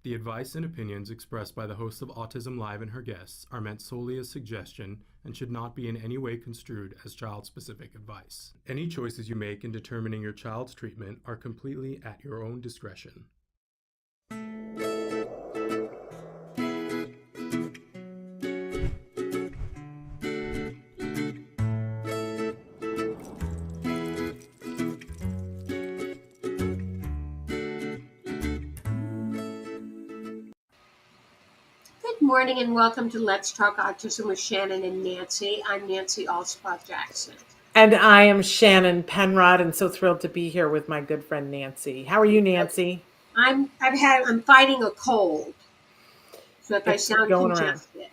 The advice and opinions expressed by the host of Autism Live and her guests are meant solely as suggestion and should not be in any way construed as child-specific advice. Any choices you make in determining your child's treatment are completely at your own discretion. Good morning and welcome to Let's Talk Autism with Shannon and Nancy. I'm Nancy Alspaugh-Jackson. And I am Shannon Penrod, and so thrilled to be here with my good friend Nancy. How are you, Nancy? I'm fighting a cold, so if I sound congested,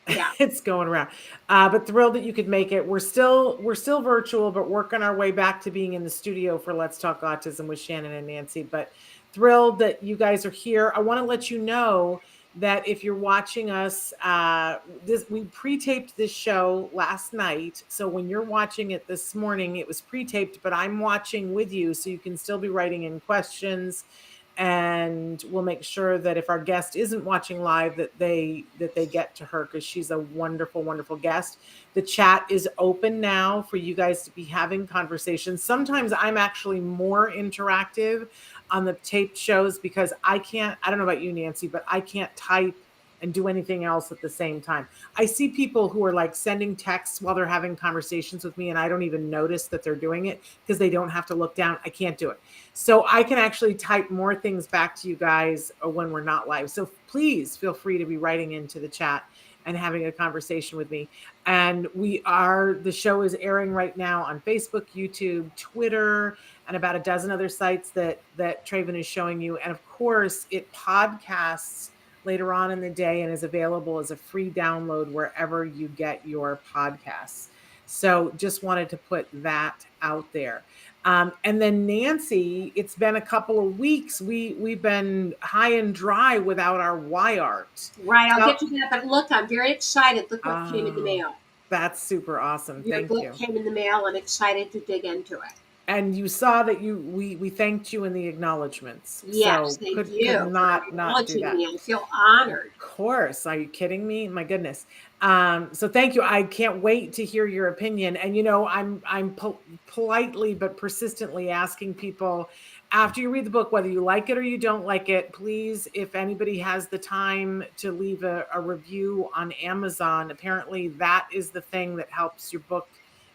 yeah, it's going around. But thrilled that you could make it. We're still virtual, but working our way back to being in the studio for Let's Talk Autism with Shannon and Nancy. But thrilled that you guys are here. I want to let you know that if you're watching us, we pre-taped this show last night. So when you're watching it this morning, it was pre-taped, but I'm watching with you, so you can still be writing in questions. And we'll make sure that if our guest isn't watching live, that they get to her, because she's a wonderful, wonderful guest. The chat is open now for you guys to be having conversations. Sometimes I'm actually more interactive on the taped shows because I don't know about you, Nancy, but I can't type and do anything else at the same time. I see people who are like sending texts while they're having conversations with me, and I don't even notice that they're doing it because they don't have to look down. I can't do it. So I can actually type more things back to you guys when we're not live. So please feel free to be writing into the chat and having a conversation with me. And the show is airing right now on Facebook, YouTube, Twitter, and about a dozen other sites that Traven is showing you. And of course, it podcasts later on in the day and is available as a free download wherever you get your podcasts. So just wanted to put that out there. And then Nancy, it's been a couple of weeks. We've been high and dry without our WyArt. Right, I'll get to that. But look, I'm very excited. Look what came in the mail. That's super awesome. Thank you. Your book came in the mail. I'm excited to dig into it. And you saw that we thanked you in the acknowledgements. Yes, so thank you. Could not do that. Me. I feel honored. Of course. Are you kidding me? My goodness. So thank you. I can't wait to hear your opinion. And I'm politely but persistently asking people, after you read the book, whether you like it or you don't like it, please, if anybody has the time to leave a review on Amazon. Apparently that is the thing that helps your book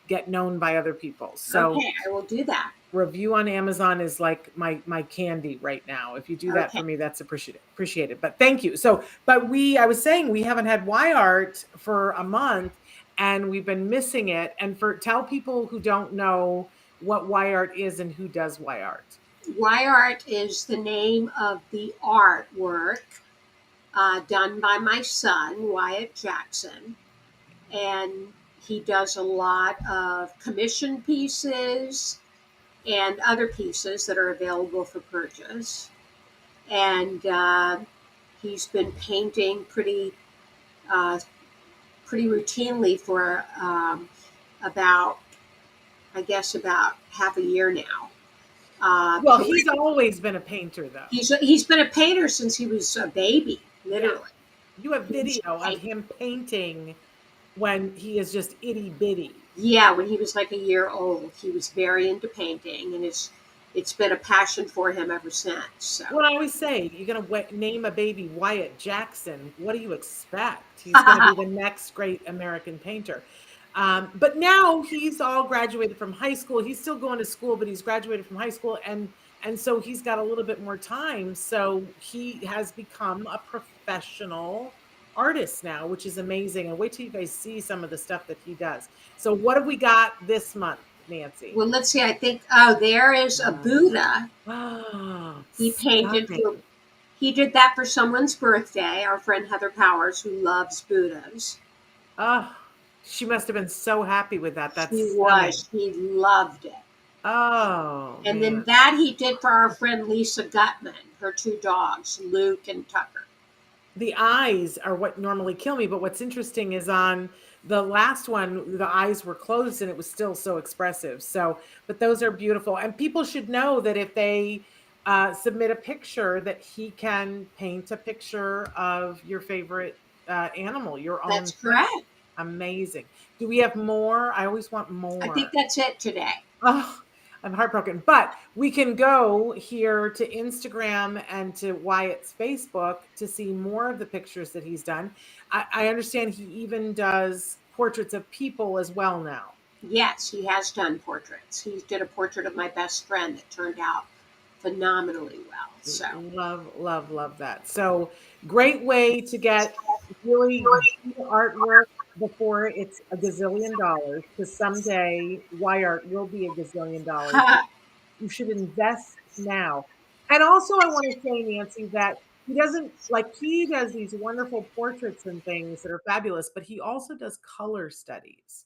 get known by other people. So okay, I will do that. Review on Amazon is like my candy right now. If you do that for me, that's appreciated. But thank you. So, I was saying we haven't had WyArt for a month, and we've been missing it. And tell people who don't know what WyArt is and who does WyArt. WyArt is the name of the artwork done by my son, Autism-Jackson, and he does a lot of commission pieces and other pieces that are available for purchase. And he's been painting pretty routinely for about half a year now. Well, he's always been a painter, though. He's been a painter since he was a baby, literally. Yeah. You have video of him painting when he is just itty bitty. Yeah, when he was like a year old, he was very into painting, and it's been a passion for him ever since. So. What I always say, you're going to name a baby Autism-Jackson. What do you expect? He's going to be the next great American painter. But now he's all graduated from high school. He's still going to school, but he's graduated from high school, and so he's got a little bit more time. So he has become a professional artist now, which is amazing. And wait till you guys see some of the stuff that he does. So what have we got this month, Nancy? Well, let's see. I think there is a Buddha. Oh, he painted. He did that for someone's birthday. Our friend Heather Powers, who loves Buddhas. Oh, she must have been so happy with that. She was. He loved it. Oh. And then that he did for our friend Lisa Gutman, her two dogs, Luke and Tucker. The eyes are what normally kill me, but what's interesting is on the last one, the eyes were closed and it was still so expressive. So, but those are beautiful. And people should know that if they submit a picture that he can paint a picture of your favorite animal, your own That's pet. correct. Amazing. Do we have more? I always want more. I think that's it today. Oh, I'm heartbroken. But we can go here to Instagram and to WyArt's Facebook to see more of the pictures that he's done. I understand he even does portraits of people as well now. Yes, he has done portraits. He did a portrait of my best friend that turned out phenomenally well. So Love that. So great way to get really good artwork before it's a gazillion dollars, because someday WyArt will be a gazillion dollars. You should invest now. And also, I want to say, Nancy, that he does these wonderful portraits and things that are fabulous, but he also does color studies.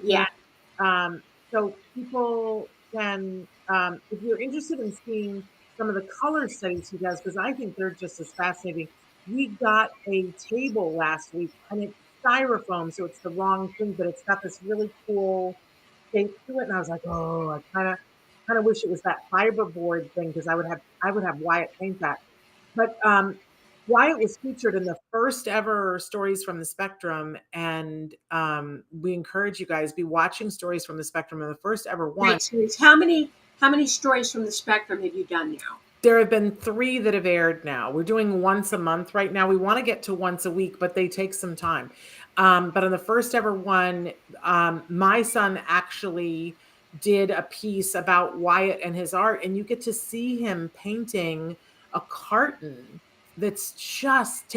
yeah, So people can, if you're interested in seeing some of the color studies he does, because I think they're just as fascinating. We got a table last week and it's styrofoam, so it's the wrong thing, but it's got this really cool shape to it. And I was like, oh, I kind of wish it was that fiberboard thing, because I would have WyArt paint that. But WyArt was featured in the first ever Stories from the Spectrum, and we encourage you guys be watching Stories from the Spectrum. And the first ever one. great series. How many stories from the spectrum have you done now? There have been 3 that have aired now. We're doing once a month right now. We want to get to once a week, but they take some time. But on the first ever one, my son actually did a piece about WyArt and his art, and you get to see him painting a carton that's just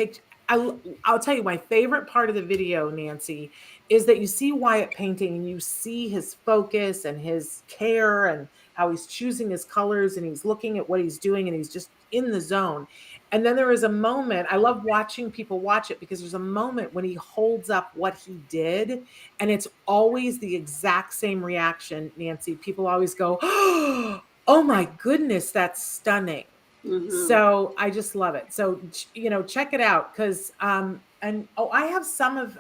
I'll tell you, my favorite part of the video, Nancy, is that you see WyArt painting and you see his focus and his care and how he's choosing his colors and he's looking at what he's doing and he's just in the zone. And then there is a moment, I love watching people watch it, because there's a moment when he holds up what he did, and it's always the exact same reaction, Nancy. People always go, oh my goodness, that's stunning. Mm-hmm. So I just love it. So, check it out, because I have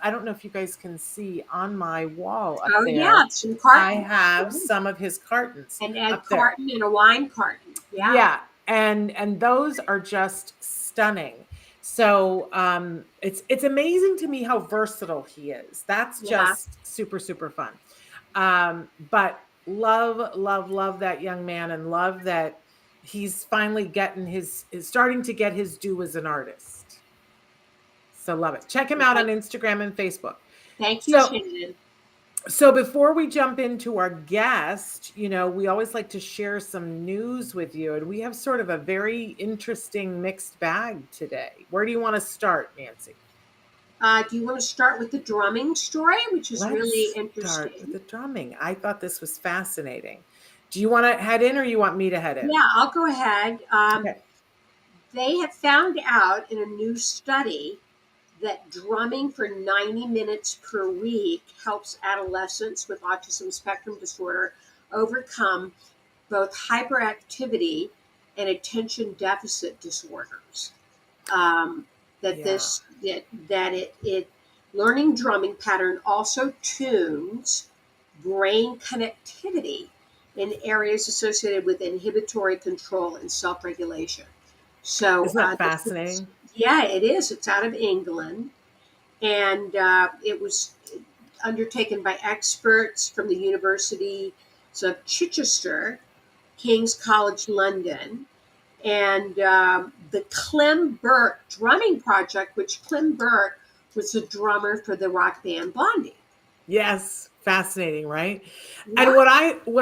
I don't know if you guys can see on my wall up there. Yeah, some cartons. I have some of his cartons. And a carton and a wine carton. Yeah. Yeah. And those are just stunning. So it's amazing to me how versatile he is. That's just super, super fun. But love that young man, and love that he's finally starting to get his due as an artist. So love it. Check him out on Instagram and Facebook. Thank you, Shannon. So before we jump into our guest, we always like to share some news with you, and we have sort of a very interesting mixed bag today. Where do you want to start, Nancy? Do you want to start with the drumming story, which is really interesting? Start with the drumming. I thought this was fascinating. Do you want to head in, or you want me to head in? Yeah, I'll go ahead. Okay. They have found out in a new study that drumming for 90 minutes per week helps adolescents with autism spectrum disorder overcome both hyperactivity and attention deficit disorders. Learning drumming pattern also tunes brain connectivity in areas associated with inhibitory control and self-regulation. So isn't that fascinating? Yeah, it is. It's out of England, and it was undertaken by experts from the University of Chichester, King's College London, and the Clem Burke Drumming Project, which Clem Burke was the drummer for the rock band Blondie. Yes, fascinating, right? Yeah. And what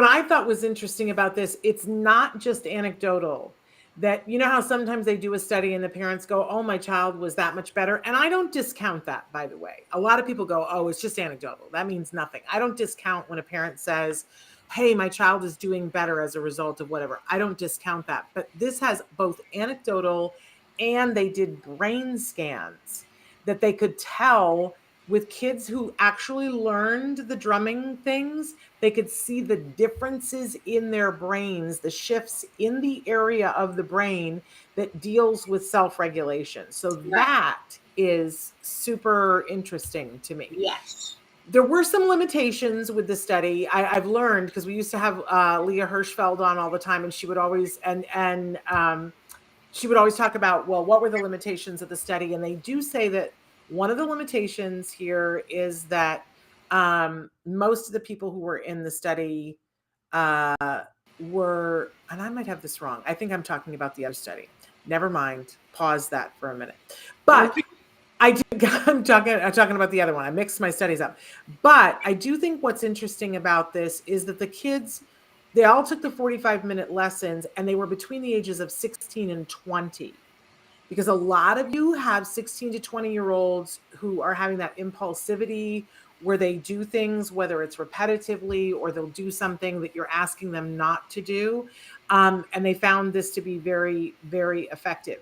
I thought was interesting about this, it's not just anecdotal. That, how sometimes they do a study and the parents go, oh, my child was that much better. And I don't discount that, by the way. A lot of people go, oh, it's just anecdotal. That means nothing. I don't discount when a parent says, hey, my child is doing better as a result of whatever. I don't discount that. But this has both anecdotal, and they did brain scans that they could tell with kids who actually learned the drumming things. They could see the differences in their brains, the shifts in the area of the brain that deals with self-regulation. So that is super interesting to me. Yes. There were some limitations with the study. I've learned, because we used to have Leah Hirschfeld on all the time, and she would always she would always talk about, well, what were the limitations of the study? And they do say that one of the limitations here is that most of the people who were in the study were, and I might have this wrong. I think I'm talking about the other study. Never mind. Pause that for a minute. But I'm talking about the other one. I mixed my studies up. But I do think what's interesting about this is that the kids, they all took the 45-minute lessons, and they were between the ages of 16 and 20. Because a lot of you have 16 to 20-year-olds who are having that impulsivity where they do things, whether it's repetitively or they'll do something that you're asking them not to do. And they found this to be very, very effective.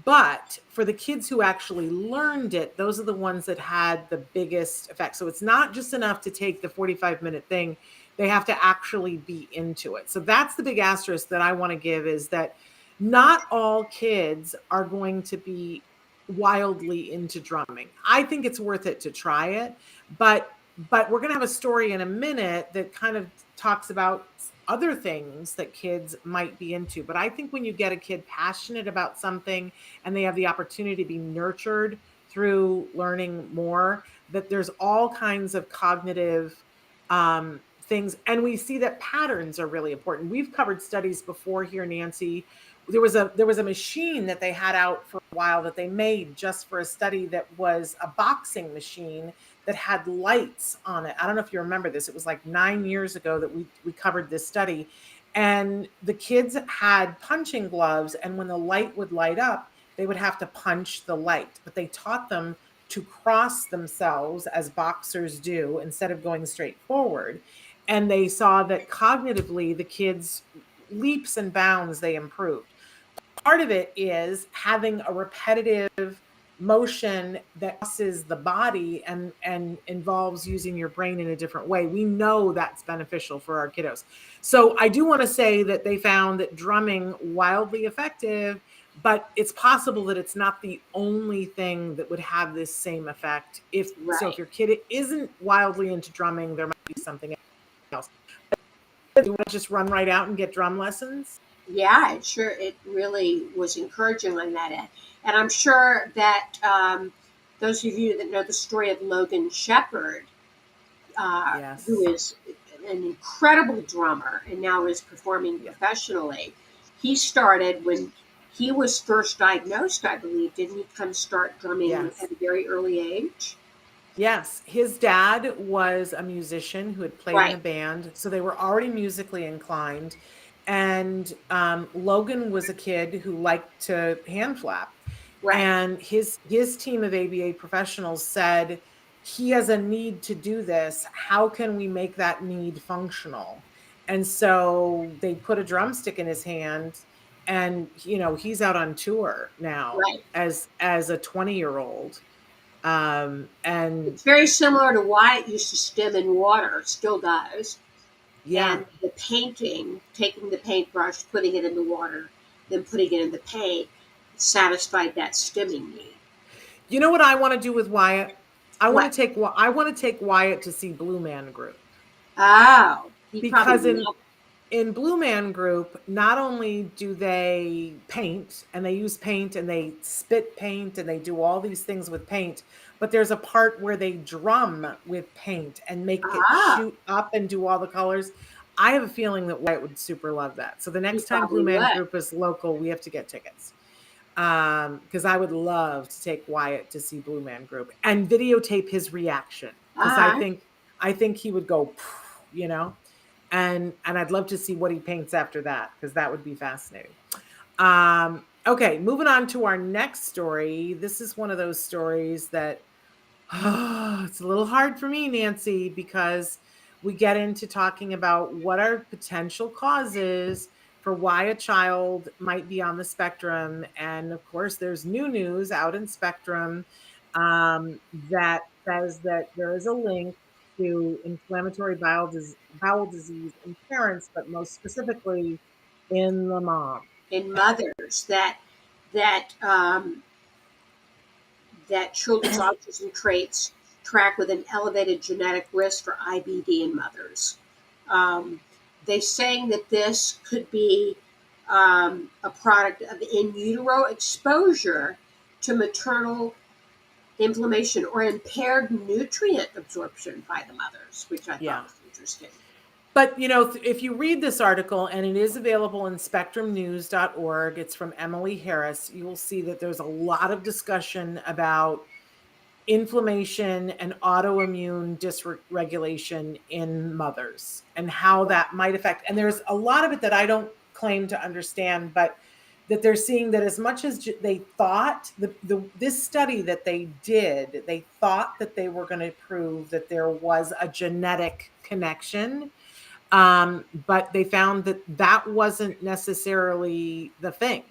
But for the kids who actually learned it, those are the ones that had the biggest effect. So it's not just enough to take the 45-minute thing. They have to actually be into it. So that's the big asterisk that I want to give, is that not all kids are going to be wildly into drumming. I think it's worth it to try it, but we're going to have a story in a minute that kind of talks about other things that kids might be into. But I think when you get a kid passionate about something and they have the opportunity to be nurtured through learning more, that there's all kinds of cognitive things. And we see that patterns are really important. We've covered studies before here, Nancy. There was a machine that they had out for a while that they made just for a study that was a boxing machine that had lights on it. I don't know if you remember this. It was like 9 years ago that we covered this study. And the kids had punching gloves, and when the light would light up, they would have to punch the light. But they taught them to cross themselves as boxers do instead of going straight forward. And they saw that cognitively, the kids, leaps and bounds, they improved. Part of it is having a repetitive motion that crosses the body and involves using your brain in a different way. We know that's beneficial for our kiddos. So I do want to say that they found that drumming wildly effective, but it's possible that it's not the only thing that would have this same effect. So if your kid isn't wildly into drumming, there might be something else. Do you want to just run right out and get drum lessons? Yeah, it really was encouraging on that end. And I'm sure that those of you that know the story of Logan Shepherd, Yes. who is an incredible drummer and now is performing professionally, he started when he was first diagnosed, I believe. Didn't he come start drumming Yes. at a very early age? Yes, his dad was a musician who had played in a band, so they were already musically inclined. And Logan was a kid who liked to hand flap. And his team of ABA professionals said, he has a need to do this. How can we make that need functional? And so they put a drumstick in his hand, and he's out on tour now as a 20-year-old. And it's very similar to why it used to stim in water, still does. Yeah. And the painting, taking the paintbrush, putting it in the water, then putting it in the paint, satisfied that stimming need. You know what I want to do with WyArt? I want to take WyArt to see Blue Man Group. Oh, because in Blue Man Group, not only do they paint, and they use paint, and they spit paint, and they do all these things with paint, but there's a part where they drum with paint and make it shoot up and do all the colors. I have a feeling that WyArt would super love that. So the next time Blue Man Group is local, we have to get tickets. Because I would love to take WyArt to see Blue Man Group and videotape his reaction. Because I think he would go, and I'd love to see what he paints after that, because that would be fascinating. Okay, moving on to our next story. This is one of those stories that it's a little hard for me, Nancy, because we get into talking about what are potential causes for why a child might be on the spectrum. And of course, there's new news out in Spectrum that says that there is a link to inflammatory bowel disease in parents, but most specifically in the mom. In mothers, that children's autism traits track with an elevated genetic risk for IBD in mothers. They're saying that this could be a product of in utero exposure to maternal inflammation or impaired nutrient absorption by the mothers, which I thought was interesting. But, if you read this article, and it is available in spectrumnews.org, it's from Emily Harris, you will see that there's a lot of discussion about inflammation and autoimmune dysregulation in mothers and how that might affect. And there's a lot of it that I don't claim to understand, but that they're seeing that as much as they thought, this study that they did, they thought that they were going to prove that there was a genetic connection. But they found that wasn't necessarily the thing.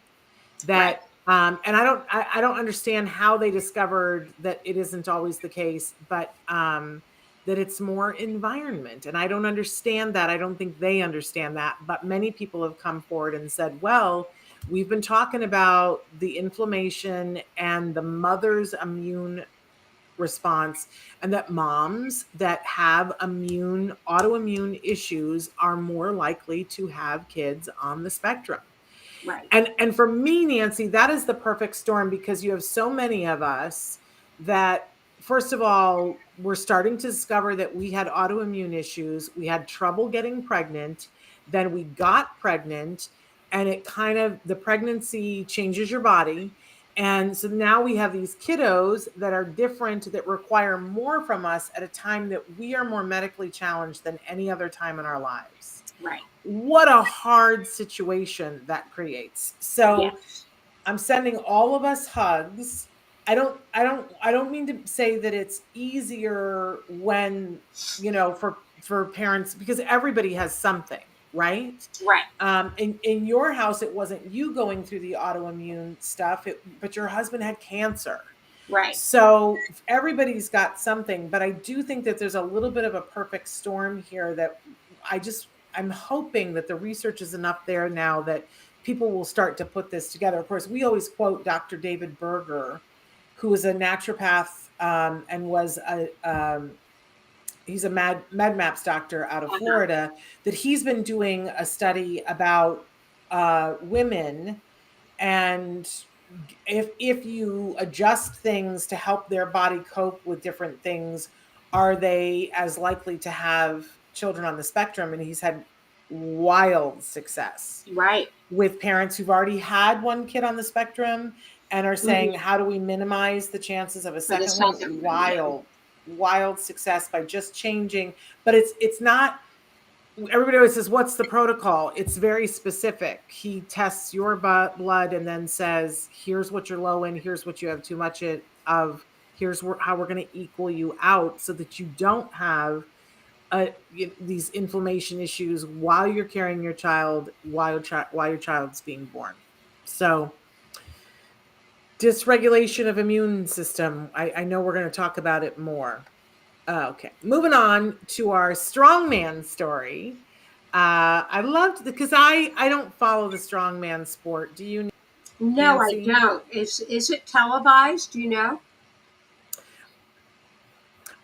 That and I don't understand how they discovered that it isn't always the case, but that it's more environment. And I don't understand that. I don't think they understand that. But many people have come forward and said, well, we've been talking about the inflammation and the mother's immune response, and that moms that have autoimmune issues are more likely to have kids on the spectrum. Right. And for me, Nancy, that is the perfect storm, because you have so many of us that, first of all, we're starting to discover that we had autoimmune issues. We had trouble getting pregnant. Then we got pregnant, and the pregnancy changes your body. And so now we have these kiddos that are different, that require more from us at a time that we are more medically challenged than any other time in our lives. Right. What a hard situation that creates. So I'm sending all of us hugs. I don't mean to say that it's easier when, for parents, because everybody has something. Right. In your house, it wasn't you going through the autoimmune stuff, but your husband had cancer. Right. So everybody's got something, but I do think that there's a little bit of a perfect storm here that I'm hoping that the research is enough there now that people will start to put this together. Of course, we always quote Dr. David Berger, who is a naturopath and was he's a MedMaps doctor out of Florida, that he's been doing a study about women, and if you adjust things to help their body cope with different things, are they as likely to have children on the spectrum? And he's had wild success with parents who've already had one kid on the spectrum and are saying, how do we minimize the chances of a second one? Wild success by just changing. But it's not, everybody always says, what's the protocol? It's very specific. He tests your blood and then says, here's what you're low in, here's what you have too much of, here's how we're going to equal you out so that you don't have these inflammation issues while you're carrying your child, while your child's being born. So dysregulation of immune system. I know we're going to talk about it more. Okay, moving on to our strongman story. I loved because I don't follow the strongman sport. Do you? No, Nancy? I don't. Is it televised? Do you know?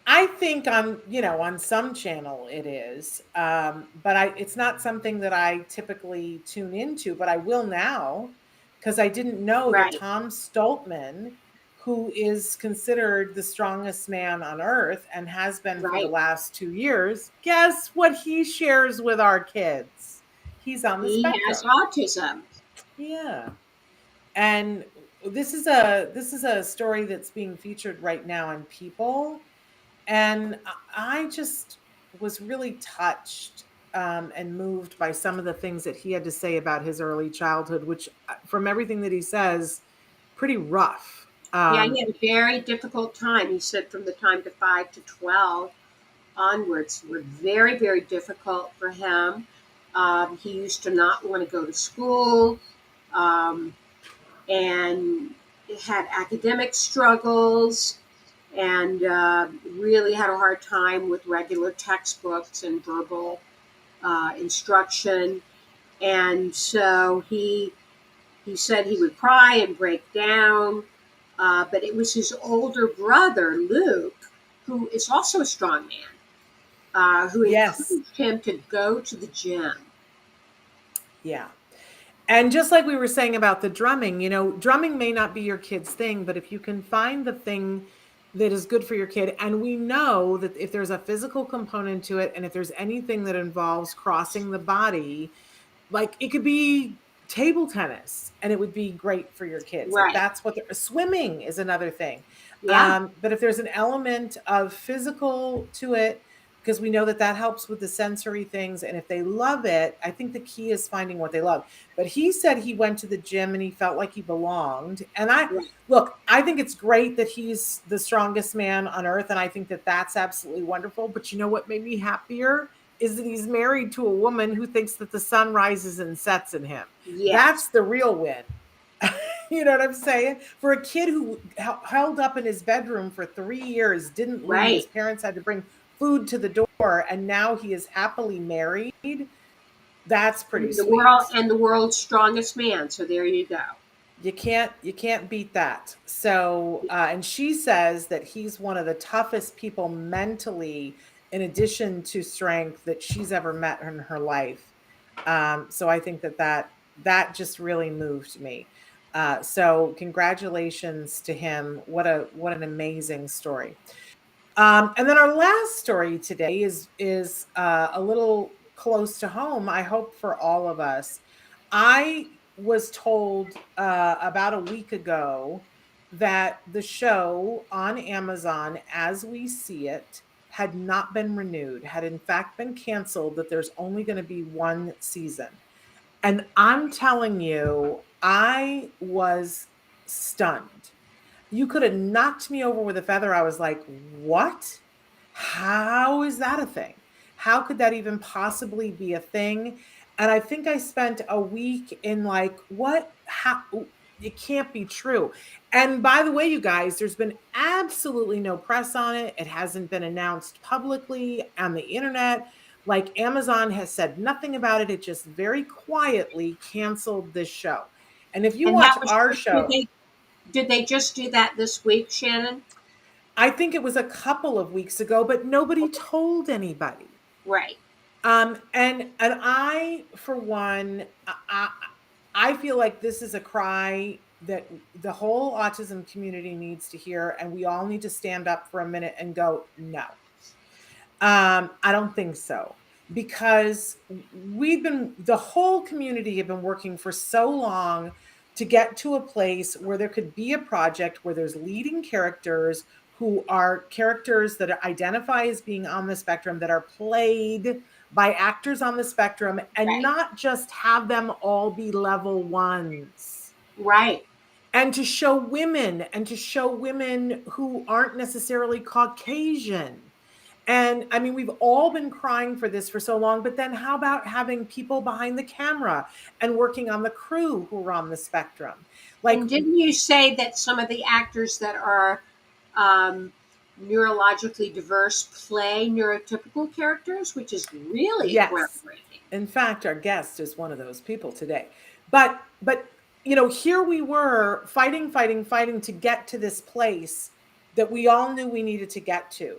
I think on some channel it is, but it's not something that I typically tune into. But I will now, because I didn't know that Tom Stoltman, who is considered the strongest man on earth and has been for the last 2 years, guess what he shares with our kids? He's on the spectrum. He has autism. Yeah. And this is a story that's being featured right now on People. And I just was really touched and moved by some of the things that he had to say about his early childhood, which, from everything that he says, pretty rough. He had a very difficult time. He said from the time to 5 to 12 onwards were very, very difficult for him. He used to not want to go to school and had academic struggles. And really had a hard time with regular textbooks and verbal instruction. And so he said he would cry and break down. But it was his older brother, Luke, who is also a strong man, who Yes. encouraged him to go to the gym. Yeah. And just like we were saying about the drumming, drumming may not be your kid's thing, but if you can find the thing that is good for your kid, and we know that if there's a physical component to it, and if there's anything that involves crossing the body, like it could be table tennis and it would be great for your kids. Like Right. that's what swimming is another thing. Yeah. But if there's an element of physical to it, because we know that that helps with the sensory things. And if they love it, I think the key is finding what they love. But he said he went to the gym and he felt like he belonged. And I think it's great that he's the strongest man on earth. And I think that that's absolutely wonderful. But you know what made me happier is that he's married to a woman who thinks that the sun rises and sets in him. Yes. That's the real win. You know what I'm saying? For a kid who held up in his bedroom for 3 years, didn't leave, Right. his parents had to bring food to the door, and now he is happily married. That's pretty sweet. The world's strongest man. So there you go. You can't beat that. So, and she says that he's one of the toughest people mentally, in addition to strength, that she's ever met in her life. So I think that just really moved me. So congratulations to him. What an amazing story. And then our last story today is a little close to home, I hope, for all of us. I was told about a week ago that the show on Amazon, As We See It, had not been renewed, had in fact been canceled, that there's only going to be one season. And I'm telling you, I was stunned. You could have knocked me over with a feather. I was like, what? How is that a thing? How could that even possibly be a thing? And I think I spent a week in like, what? How? It can't be true. And by the way, you guys, there's been absolutely no press on it. It hasn't been announced publicly on the internet. Like Amazon has said nothing about it. It just very quietly canceled this show. And if you watch our show, did they just do that this week, Shannon? I think it was a couple of weeks ago, but nobody told anybody. Right. And I, for one, I feel like this is a cry that the whole autism community needs to hear, and we all need to stand up for a minute and go, no. I don't think so, because the whole community have been working for so long to get to a place where there could be a project where there's leading characters who are characters that identify as being on the spectrum, that are played by actors on the spectrum, and right. not just have them all be level ones. Right. And to show women who aren't necessarily Caucasian. And I mean, we've all been crying for this for so long, but then how about having people behind the camera and working on the crew who are on the spectrum? Like, and didn't you say that some of the actors that are neurologically diverse play neurotypical characters, which is really groundbreaking? In fact, our guest is one of those people today. But here we were fighting to get to this place that we all knew we needed to get to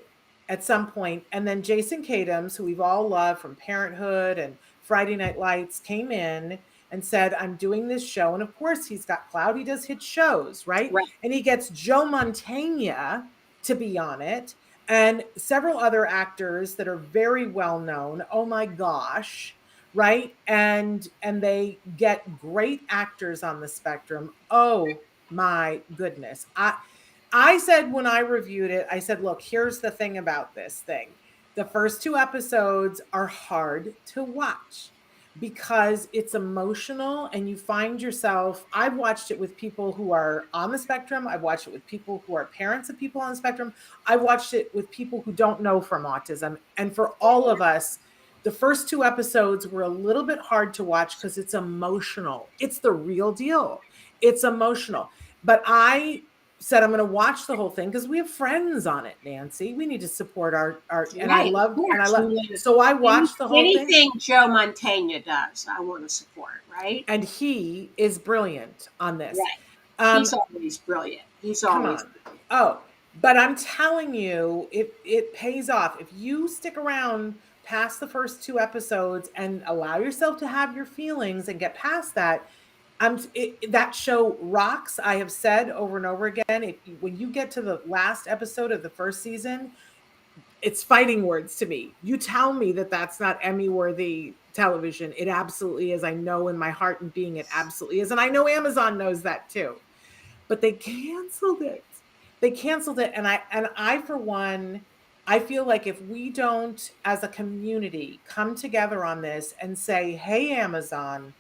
at some point. And then Jason Katims, who we've all loved from Parenthood and Friday Night Lights, came in and said, I'm doing this show. And of course, he's got Cloud. He does hit shows, right? And he gets Joe Mantegna to be on it, and several other actors that are very well known. Oh my gosh, right? And they get great actors on the spectrum. Oh my goodness. I said when I reviewed it, I said, look, here's the thing about this thing. The first 2 episodes are hard to watch because it's emotional, and you find yourself, I've watched it with people who are on the spectrum. I've watched it with people who are parents of people on the spectrum. I've watched it with people who don't know from autism. And for all of us, the first 2 episodes were a little bit hard to watch because it's emotional. It's the real deal. It's emotional. But I said, I'm going to watch the whole thing because we have friends on it, Nancy. We need to support our and I love. So I watched the whole thing. Anything Joe Mantegna does, I want to support, right? And he is brilliant on this. Right. He's always brilliant. He's always brilliant. Oh, But I'm telling you, it pays off. If you stick around past the first 2 episodes and allow yourself to have your feelings and get past that, that show rocks. I have said over and over again, when you get to the last episode of the first season, it's fighting words to me. You tell me that that's not Emmy worthy television. It absolutely is. I know in my heart and being it absolutely is. And I know Amazon knows that too. But they canceled it. They canceled it. And I for one, I feel like if we don't as a community come together on this and say, hey, Amazon,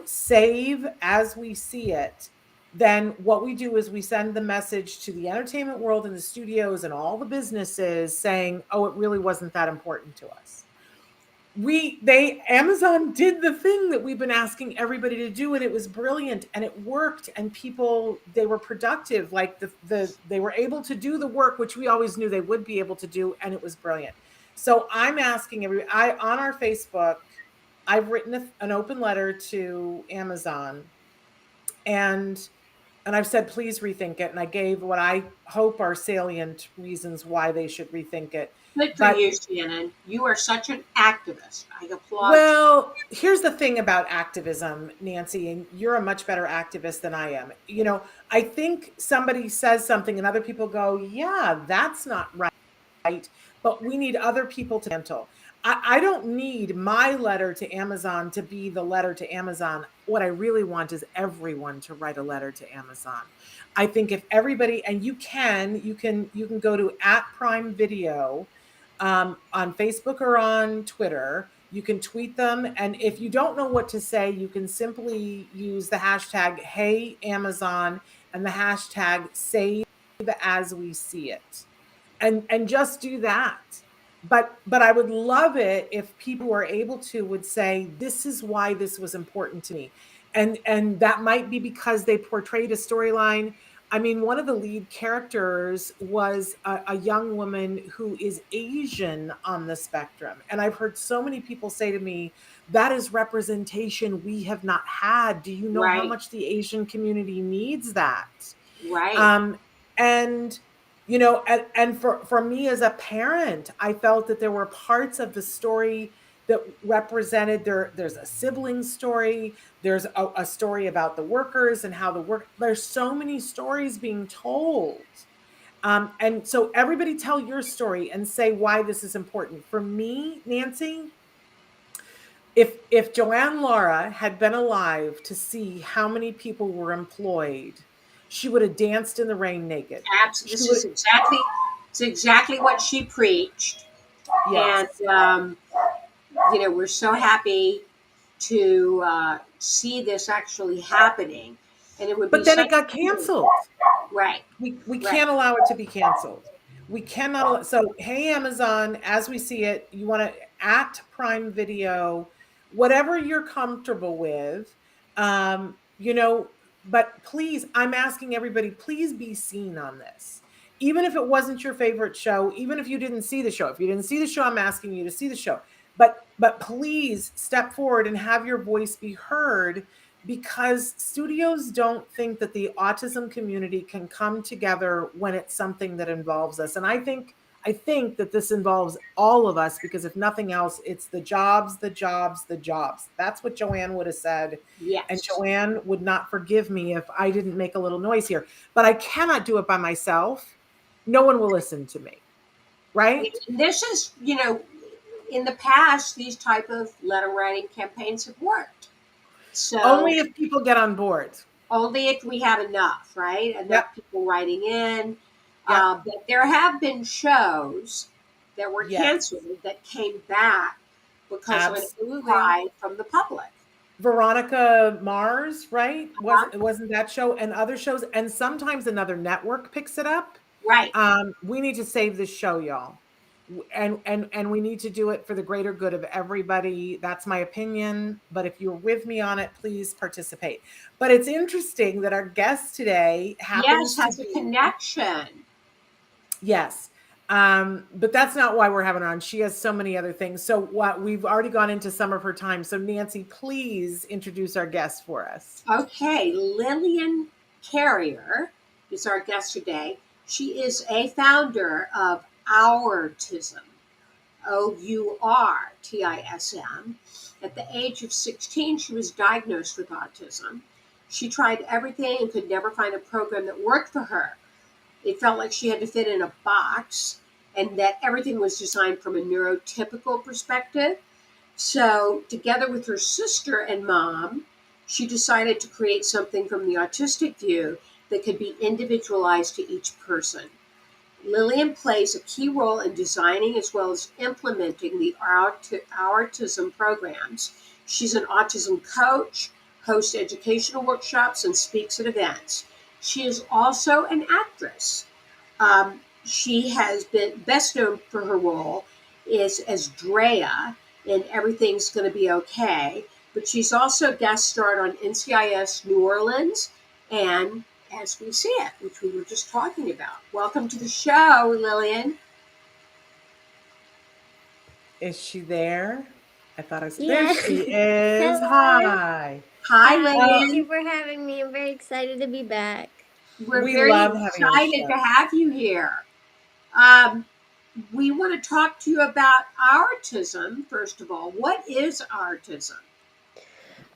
save as we see it, then what we do is we send the message to the entertainment world and the studios and all the businesses saying, oh, it really wasn't that important to us. Amazon did the thing that we've been asking everybody to do, and it was brilliant and it worked, and people, they were productive. Like they were able to do the work, which we always knew they would be able to do. And it was brilliant. So I'm asking on our Facebook, I've written an open letter to Amazon, and I've said, please rethink it. And I gave what I hope are salient reasons why they should rethink it. Good for you, Shannon. You are such an activist. I applaud you. Well, here's the thing about activism, Nancy, and you're a much better activist than I am. I think somebody says something and other people go, yeah, that's not right. But we need other people to handle. I don't need my letter to Amazon to be the letter to Amazon. What I really want is everyone to write a letter to Amazon. I think if everybody, and you can go to @Prime Video on Facebook or on Twitter. You can tweet them. And if you don't know what to say, you can simply use the hashtag Hey Amazon and the hashtag Save as we see it. And just do that. But I would love it if people who are able to would say, this is why this was important to me. And that might be because they portrayed a storyline. I mean, one of the lead characters was a young woman who is Asian on the spectrum. And I've heard so many people say to me, that is representation we have not had. Do you know how much the Asian community needs that? Right. And for me as a parent, I felt that there were parts of the story that represented there's a sibling story, there's a story about the workers and how there's so many stories being told. And so everybody tell your story and say why this is important. For me, Nancy, if Joanne Laura had been alive to see how many people were employed, she would have danced in the rain naked. Absolutely. It's exactly what she preached. Yes. And, we're so happy to see this actually happening. And it would be. But then it got canceled. Right. We can't allow it to be canceled. We cannot. So, hey, Amazon, as we see it, you want to @Prime Video, whatever you're comfortable with, but please, I'm asking everybody, please be seen on this. Even if it wasn't your favorite show, even if you didn't see the show. If you didn't see the show, I'm asking you to see the show. But please step forward and have your voice be heard, because studios don't think that the autism community can come together when it's something that involves us. And I think that this involves all of us, because if nothing else, it's the jobs. That's what Joanne would have said. Yes. And Joanne would not forgive me if I didn't make a little noise here. But I cannot do it by myself. No one will listen to me. Right? This is, in the past, these type of letter writing campaigns have worked. So only if people get on board. Only if we have enough, right? Enough people writing in. But there have been shows that were canceled that came back because of a cry from the public. Veronica Mars, right? Wasn't that show, and other shows, and sometimes another network picks it up. Right. We need to save this show, y'all. And we need to do it for the greater good of everybody. That's my opinion. But if you're with me on it, please participate. But it's interesting that our guest today has a connection. Yes. But that's not why we're having her on. She has so many other things. So we've already gone into some of her time. So Nancy, please introduce our guest for us. Okay. Lillian Carrier is our guest today. She is a founder of Ourtism, Ourtism. At the age of 16, she was diagnosed with autism. She tried everything and could never find a program that worked for her. It felt like she had to fit in a box and that everything was designed from a neurotypical perspective. So, together with her sister and mom, she decided to create something from the autistic view that could be individualized to each person. Lillian plays a key role in designing as well as implementing the Autism Programs. She's an autism coach, hosts educational workshops, and speaks at events. She is also an actress. She has been best known for her role is as Drea in Everything's Gonna Be Okay, but she's also guest starred on NCIS New Orleans and As We See It, which we were just talking about. Welcome to the show, Lillian. Is she there? I thought I said, Yeah. there she is. Hello. Hi. Hi, Thank Lillian. you for having me. I'm very excited to be back. We're We very love having you on the excited show. to have you here. We want to talk to you about Autism, first of all. What is Autism?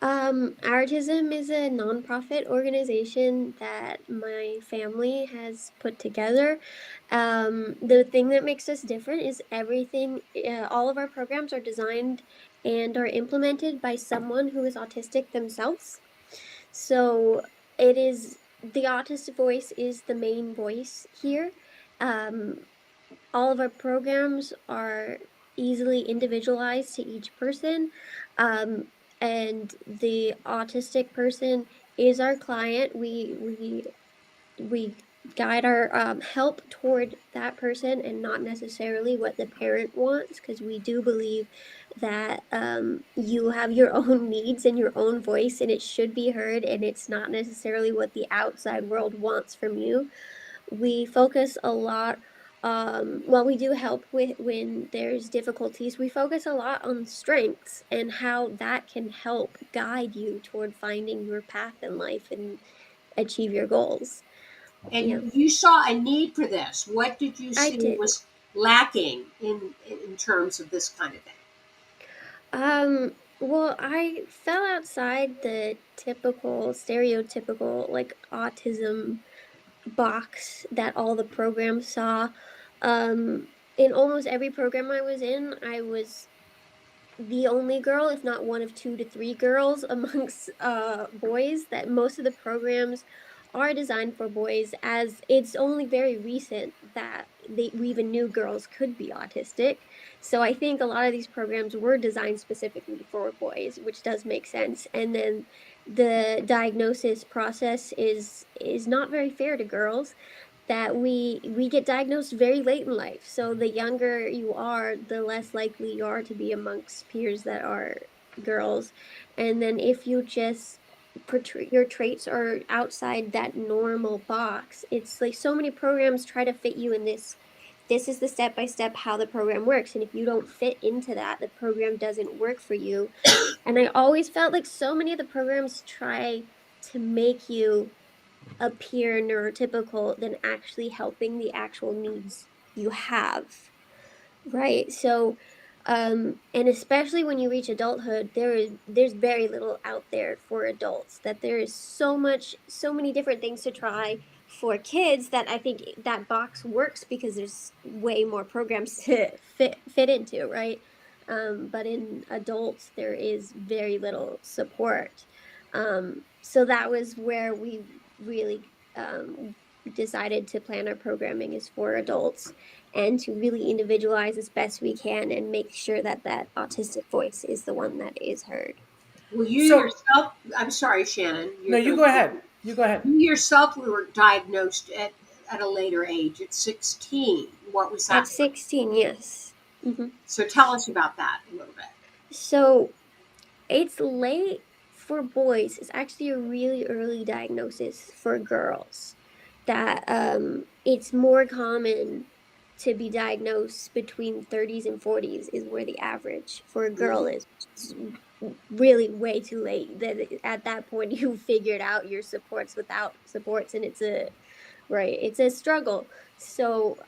Artism is a nonprofit organization that my family has put together. The thing that makes us different is everything, all of our programs are designed and are implemented by someone who is autistic themselves. So it is the autistic voice is the main voice here. All of our programs are easily individualized to each person. And the autistic person is our client. We guide our help toward that person and not necessarily what the parent wants, because we do believe that you have your own needs and your own voice, and it should be heard, and it's not necessarily what the outside world wants from you. We focus a lot, while we do help with when there's difficulties, we focus a lot on strengths and how that can help guide you toward finding your path in life and achieve your goals. And Yeah, you saw a need for this. What did you I see did. was lacking in terms of this kind of thing? Well, I fell outside the typical, stereotypical, like autism box that all the programs saw. In almost every program I was in, I was the only girl, if not one of 2 to 3 girls amongst boys. That most of the programs are designed for boys, as it's only very recent that we even knew girls could be autistic. So I think a lot of these programs were designed specifically for boys, which does make sense. And then the diagnosis process is not very fair to girls, that we get diagnosed very late in life. So the younger you are, the less likely you are to be amongst peers that are girls. And then if you just portray your traits are outside that normal box, it's like so many programs try to fit you in this is the step by step how the program works, and if you don't fit into that, the program doesn't work for you. And I always felt like so many of the programs try to make you appear neurotypical than actually helping the actual needs you have. Right. So, and especially when you reach adulthood, there's very little out there for adults. That there is so many different things to try for kids, that I think that box works because there's way more programs to fit into, right? But in adults, there is very little support. So that was where we really decided to plan our programming is for adults, and to really individualize as best we can and make sure that that autistic voice is the one that is heard. Well, you So, yourself, I'm sorry, Shannon. no, you go ahead. You go ahead. You yourself were diagnosed at a later age, at 16. What was that? At 16, yes. Mm-hmm. So tell us about that a little bit. So it's late for boys. It's actually a really early diagnosis for girls. That it's more common to be diagnosed between 30s and 40s is where the average for a girl is. It's really way too late. That at that point you figured out your supports without supports, and it's a right? It's a struggle. So,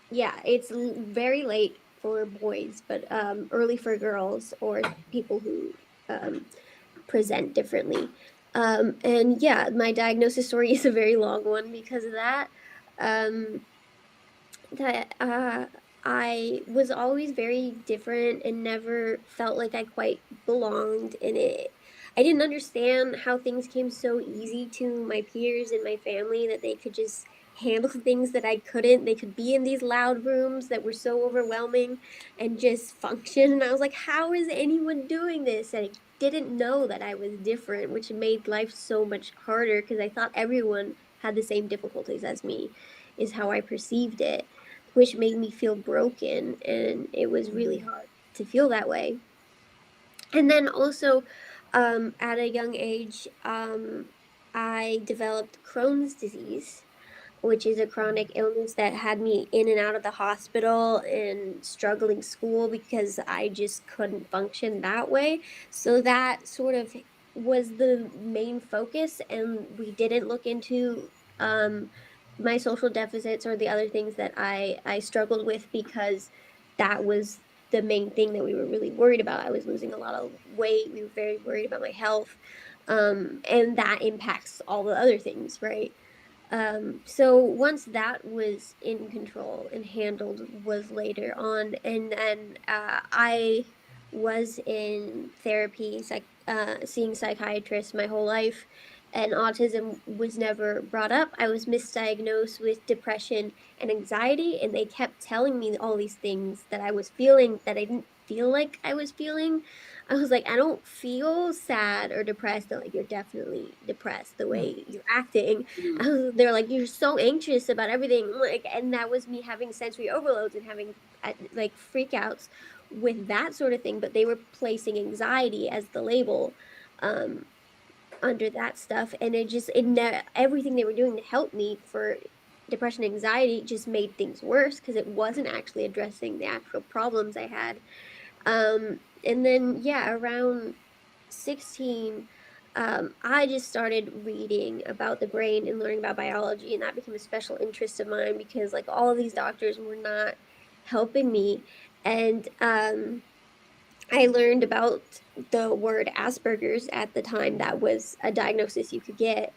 yeah, it's very late for boys, but early for girls or people who present differently. And yeah, my diagnosis story is a very long one because of that. Um, that I was always very different and never felt like I quite belonged in it. I didn't understand how things came so easy to my peers and my family that they could just handle things that I couldn't. They could be in these loud rooms that were so overwhelming and just function. And I was like, how is anyone doing this? And I didn't know that I was different, which made life so much harder because I thought everyone had the same difficulties as me, is how I perceived it, which made me feel broken. And it was really hard to feel that way. And then also, at a young age, I developed Crohn's disease, which is a chronic illness that had me in and out of the hospital and struggling school because I just couldn't function that way. So that sort of was the main focus, and we didn't look into my social deficits or the other things that I struggled with because that was the main thing that we were really worried about. I was losing a lot of weight. We were very worried about my health. And that impacts all the other things, right? So once that was in control and handled was later on, and then I was in therapy, seeing psychiatrists my whole life, and autism was never brought up. I was misdiagnosed with depression and anxiety, and they kept telling me all these things that I was feeling that I didn't feel like I was feeling. I was like, I don't feel sad or depressed. They're like, you're definitely depressed the way you're acting. They're like, you're so anxious about everything, like, and that was me having sensory overloads and having like freakouts with that sort of thing. But they were placing anxiety as the label um under that stuff, and everything they were doing to help me for depression and anxiety just made things worse because it wasn't actually addressing the actual problems I had. And then yeah, around 16, I just started reading about the brain and learning about biology, and that became a special interest of mine because like all of these doctors were not helping me. And I learned about the word Asperger's at the time. That was a diagnosis you could get.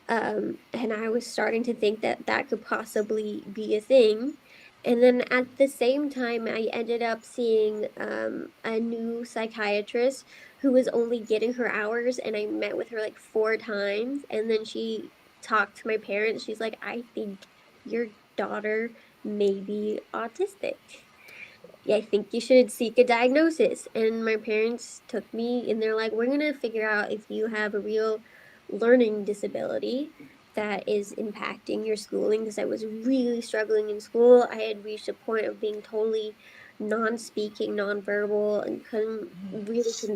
And I was starting to think that that could possibly be a thing. And then at the same time, I ended up seeing a new psychiatrist who was only getting her hours, and I met with her like 4 times. And then she talked to my parents. She's like, I think your daughter may be autistic. I think you should seek a diagnosis. And my parents took me and they're like, we're going to figure out if you have a real learning disability that is impacting your schooling. Because I was really struggling in school. I had reached a point of being totally non-speaking, non-verbal, and couldn't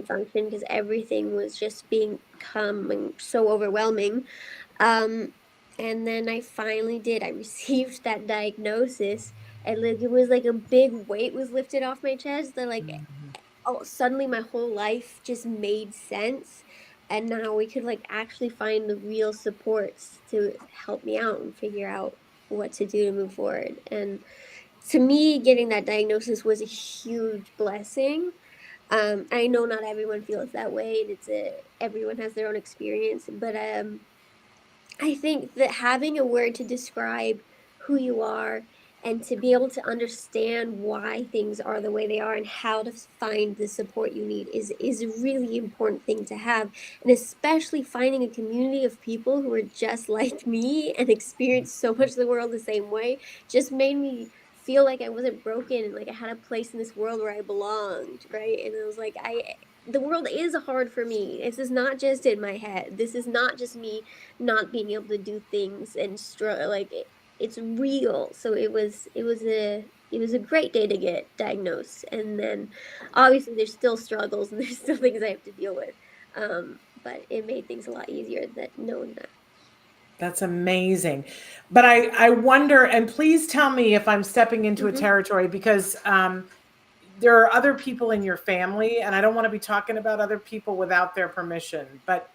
function because everything was just becoming so overwhelming. Um, and then I finally did. I received that diagnosis, and like it was like a big weight was lifted off my chest. That like, oh, suddenly my whole life just made sense, and now we could like actually find the real supports to help me out and figure out what to do to move forward. And to me, getting that diagnosis was a huge blessing. I know not everyone feels that way, and everyone has their own experience, but I think that having a word to describe who you are and to be able to understand why things are the way they are and how to find the support you need is a really important thing to have. And especially finding a community of people who are just like me and experience so much of the world the same way just made me feel like I wasn't broken and like I had a place in this world where I belonged, right? And I was like, the world is hard for me. This is not just in my head. This is not just me not being able to do things and it's real. So it was a great day to get diagnosed. And then obviously there's still struggles and there's still things I have to deal with. But it made things a lot easier that knowing that. That's amazing. But I wonder, and please tell me if I'm stepping into a territory, because there are other people in your family, and I don't want to be talking about other people without their permission. But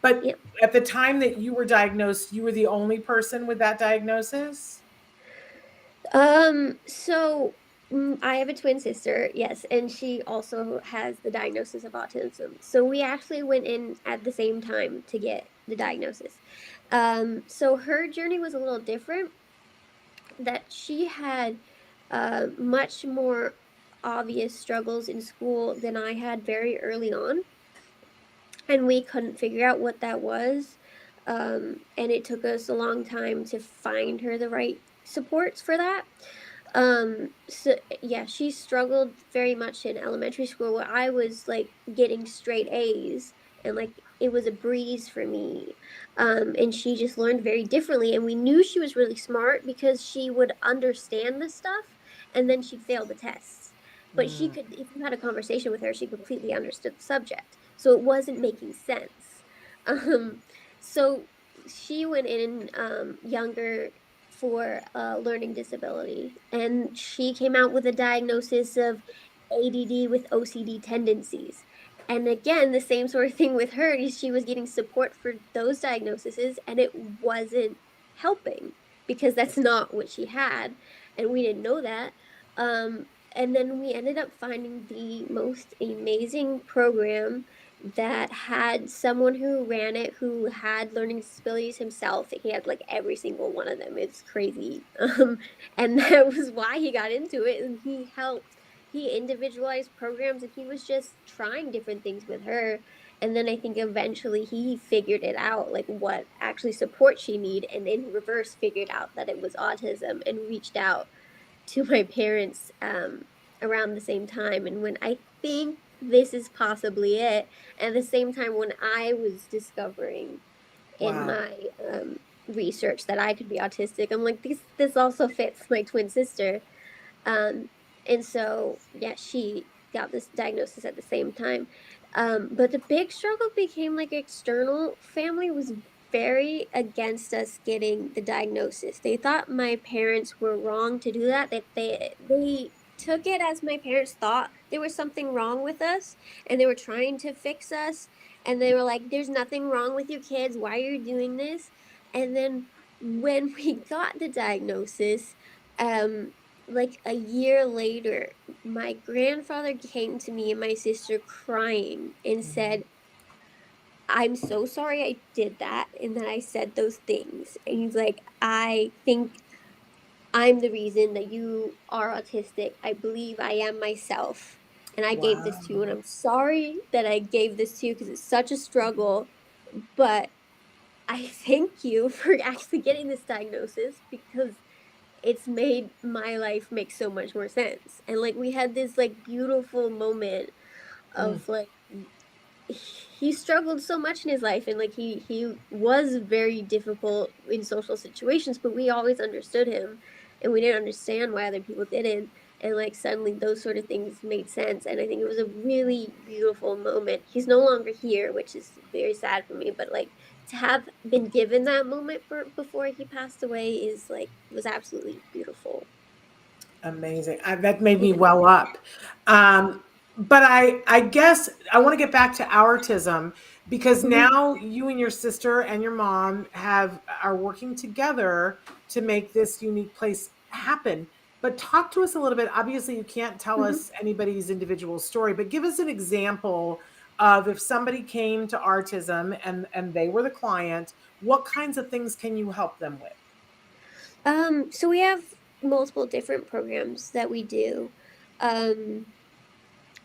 But Yeah. at the time that you were diagnosed, you were the only person with that diagnosis? So I have a twin sister, yes, and she also has the diagnosis of autism. So we actually went in at the same time to get the diagnosis. So her journey was a little different, that she had much more obvious struggles in school than I had very early on, and we couldn't figure out what that was. And it took us a long time to find her the right supports for that. So yeah, she struggled very much in elementary school, where I was like getting straight A's, and like it was a breeze for me. And she just learned very differently, and we knew she was really smart because she would understand the stuff and then she'd fail the tests. But she Mm, could, if you had a conversation with her, she completely understood the subject. So it wasn't making sense. Um, so she went in younger for a learning disability, and she came out with a diagnosis of ADD with OCD tendencies. And again, the same sort of thing with her. She was getting support for those diagnoses, and it wasn't helping because that's not what she had, and we didn't know that. And then we ended up finding the most amazing program that had someone who ran it who had learning disabilities himself. He had like every single one of them. It's crazy. And that was why he got into it. And he individualized programs, and he was just trying different things with her. And then I think eventually he figured it out, like what actually support she need, and in reverse figured out that it was autism and reached out to my parents around the same time. And when I think this is possibly it, at the same time when I was discovering in wow. my research that I could be autistic, I'm like, this also fits my twin sister. Um, and so, yeah, she got this diagnosis at the same time. But the big struggle became like external family was very against us getting the diagnosis. They thought my parents were wrong to do that. That they took it as my parents thought there was something wrong with us, and they were trying to fix us. And they were like, "There's nothing wrong with you kids. Why are you doing this?" And then when we got the diagnosis, um, like a year later, my grandfather came to me and my sister crying and Mhm. said, "I'm so sorry I did that and that I said those things." And he's like, "I think I'm the reason that you are autistic. I believe I am myself. And I gave this to you. And Wow. I'm sorry that I gave this to you because it's such a struggle. But I thank you for actually getting this diagnosis because it's made my life make so much more sense." And like we had this like beautiful moment Mm. of like he struggled so much in his life, and like he was very difficult in social situations, but we always understood him, and we didn't understand why other people didn't. And like suddenly those sort of things made sense, and I think it was a really beautiful moment. He's no longer here, which is very sad for me, but like to have been given that moment for before he passed away is like was absolutely beautiful. Amazing. That made me Yeah. well up. But I guess I want to get back to autism because Mhm. now you and your sister and your mom are working together to make this unique place happen. But talk to us a little bit. Obviously, you can't tell Mhm. us anybody's individual story, but give us an example of if somebody came to Autism and they were the client, what kinds of things can you help them with? So we have multiple different programs that we do. Um,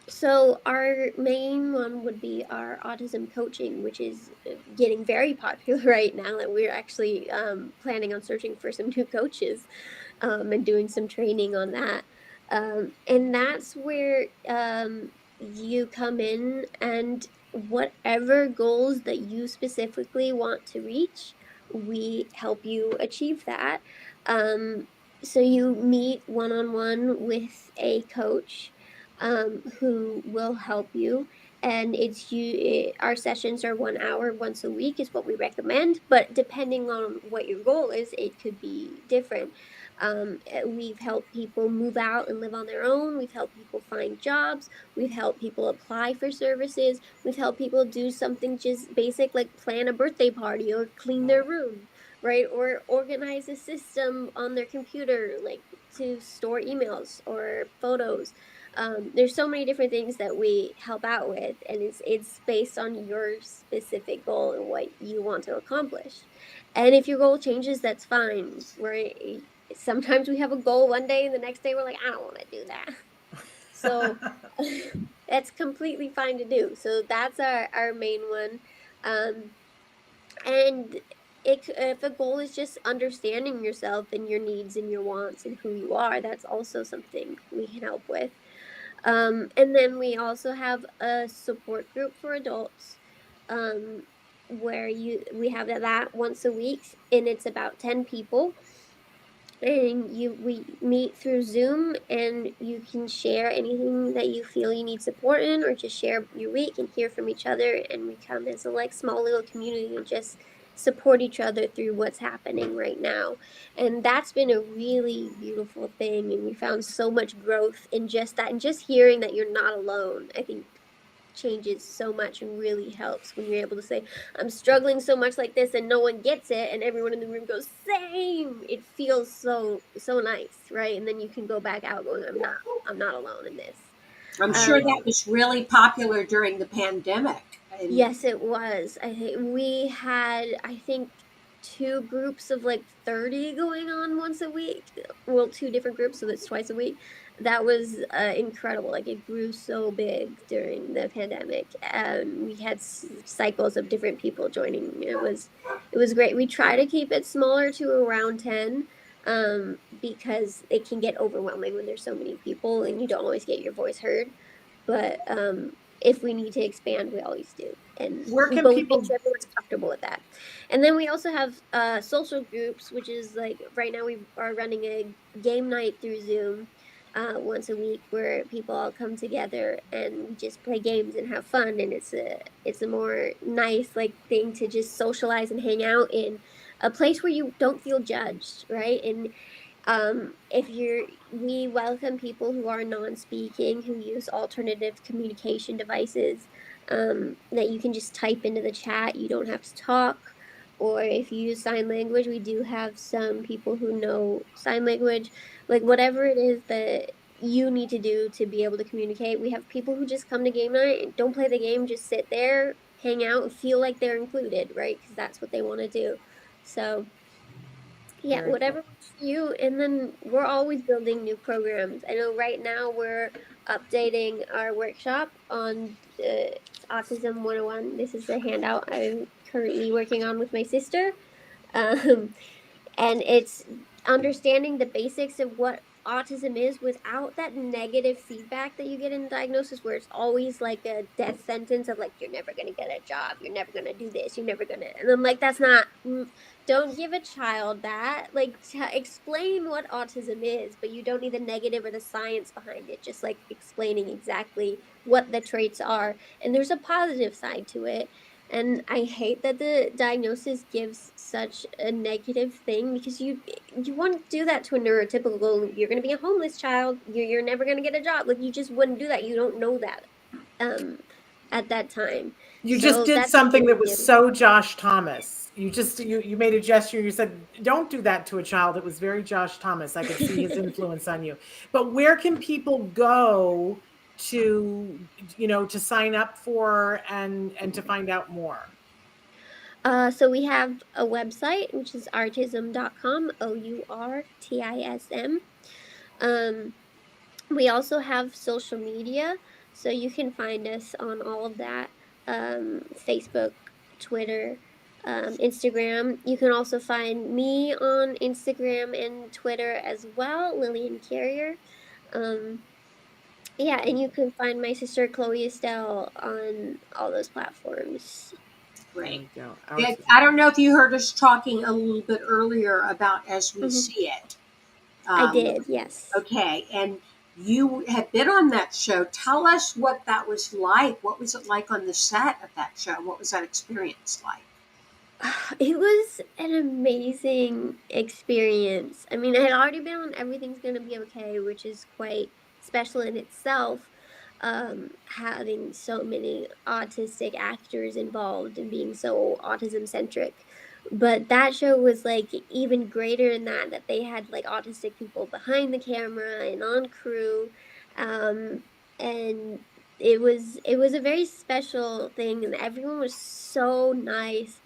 so our main one would be our autism coaching, which is getting very popular right now. That we're actually planning on searching for some new coaches and doing some training on that. And that's where you come in, and whatever goals that you specifically want to reach, we help you achieve that. Um, so you meet one on one with a coach who will help you. And our sessions are 1 hour once a week is what we recommend, but depending on what your goal is, it could be different. We've helped people move out and live on their own. We've helped people find jobs. We've helped people apply for services. We've helped people do something just basic like plan a birthday party or clean their room, right? Or organize a system on their computer, like to store emails or photos. There's so many different things that we help out with, and it's based on your specific goal and what you want to accomplish. And if your goal changes, that's fine. Right? Sometimes we have a goal one day, and the next day we're like, I don't want to do that. So that's completely fine to do. So that's our main one. And if a goal is just understanding yourself and your needs and your wants and who you are, that's also something we can help with. And then we also have a support group for adults, where we have that once a week, and it's about 10 people, and we meet through Zoom, and you can share anything that you feel you need support in, or just share your week and hear from each other, and we come as a like small little community and just support each other through what's happening right now. And that's been a really beautiful thing, and we found so much growth in just that, and just hearing that you're not alone, I think changes so much and really helps when you're able to say, I'm struggling so much like this, and no one gets it, and everyone in the room goes, same. It feels so nice, right? And then you can go back out going, I'm not alone in this. I'm sure that was really popular during the pandemic. Yes, it was. We had, I think, 2 groups of like 30 going on once a week. Well, 2 different groups, so that's twice a week. That was incredible. Like, it grew so big during the pandemic. We had cycles of different people joining. It was great. We try to keep it smaller to around 10, because it can get overwhelming when there's so many people and you don't always get your voice heard. But if we need to expand, we always do. And Where can people... make sure everyone's comfortable with that. And then we also have social groups, which is like right now we are running a game night through Zoom once a week, where people all come together and we just play games and have fun. And it's a more nice like thing to just socialize and hang out in a place where you don't feel judged, right? And we welcome people who are non-speaking, who use alternative communication devices, that you can just type into the chat. You don't have to talk. Or if you use sign language, we do have some people who know sign language, like whatever it is that you need to do to be able to communicate. We have people who just come to game night and don't play the game, just sit there, hang out, and feel like they're included, right? Because that's what they want to do. So yeah, Very whatever cool. works for you. And then we're always building new programs. I know right now we're updating our workshop on Autism 101. This is the handout I'm currently working on with my sister. Um, and it's understanding the basics of what autism is without that negative feedback that you get in the diagnosis, where it's always like a death sentence of like, you're never going to get a job, you're never going to do this, you're never going to, and I'm like, that's not, don't give a child that, like, explain what autism is, but you don't need the negative or the science behind it, just like explaining exactly what the traits are. And there's a positive side to it. And I hate that the diagnosis gives such a negative thing, because you want to do that to a neurotypical. You're going to be a homeless child. You're never going to get a job. Like, you just wouldn't do that. You don't know that at that time. You just did that's something that was so Josh Thomas. You made a gesture. You said, don't do that to a child. It was very Josh Thomas. I could see his influence on you. But where can people go to sign up for and to find out more? So we have a website, which is Ourtism.com, Ourtism. We also have social media, so you can find us on all of that, Facebook, Twitter, Instagram. You can also find me on Instagram and Twitter as well, Lillian Carrier. Yeah, and you can find my sister Chloe Estelle on all those platforms. Great. I don't know if you heard us talking a little bit earlier about As We See It. I did, yes. Okay, and you have been on that show. Tell us what that was like. What was it like on the set of that show? What was that experience like? It was an amazing experience. I mean, I had already been on Everything's Gonna Be Okay, which is quite special in itself, having so many autistic actors involved and being so autism centric. But that show was like even greater in that they had like autistic people behind the camera and on crew. Um, and it was a very special thing, and everyone was so nice.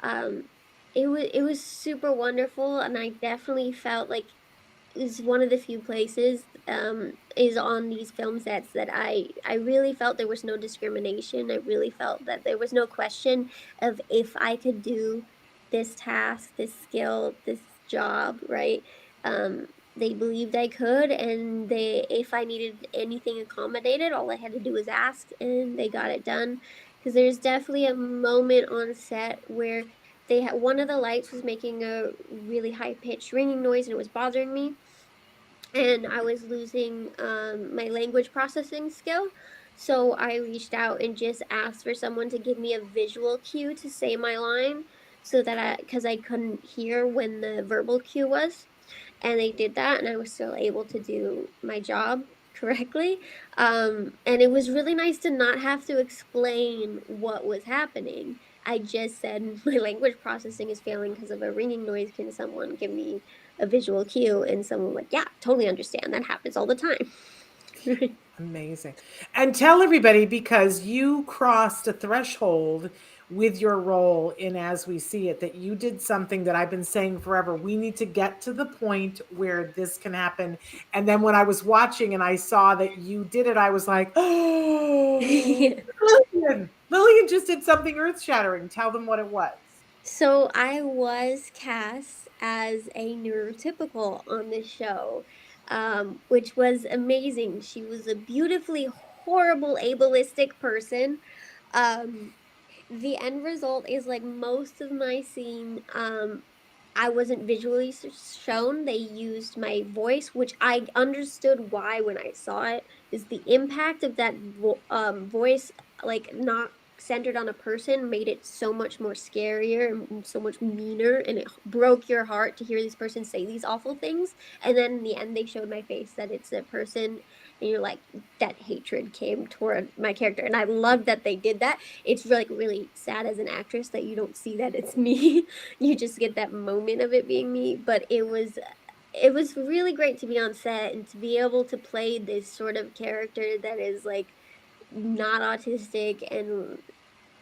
um, it was super wonderful, and I definitely felt like is one of the few places is on these film sets that I really felt there was no discrimination. I really felt that there was no question of if I could do this task, this skill, this job, right? They believed I could, and they if I needed anything accommodated, all I had to do was ask, and they got it done. Because there's definitely a moment on set where they had one of the lights was making a really high pitched ringing noise, and it was bothering me, and I was losing my language processing skill. So I reached out and just asked for someone to give me a visual cue to say my line, so that because I couldn't hear when the verbal cue was, and they did that, and I was still able to do my job correctly. And it was really nice to not have to explain what was happening. I just said my language processing is failing because of a ringing noise. Can someone give me a visual cue? And someone like, yeah, totally understand. That happens all the time. Amazing. And tell everybody, because you crossed a threshold with your role in As We See It, that you did something that I've been saying forever. We need to get to the point where this can happen. And then when I was watching and I saw that you did it, I was like, oh, Lillian just did something earth shattering. Tell them what it was. So I was cast as a neurotypical on this show, which was amazing. She was a beautifully horrible ableistic person. Um, the end result is like most of my scene, I wasn't visually shown. They used my voice, which I understood why when I saw it, is the impact of that voice, like not centered on a person, made it so much more scarier and so much meaner, and it broke your heart to hear this person say these awful things. And then in the end they showed my face that it's a person, and you're like, that hatred came toward my character, and I love that they did that. It's like really sad as an actress that you don't see that it's me. You just get that moment of it being me. But it was really great to be on set and to be able to play this sort of character that is like not autistic, and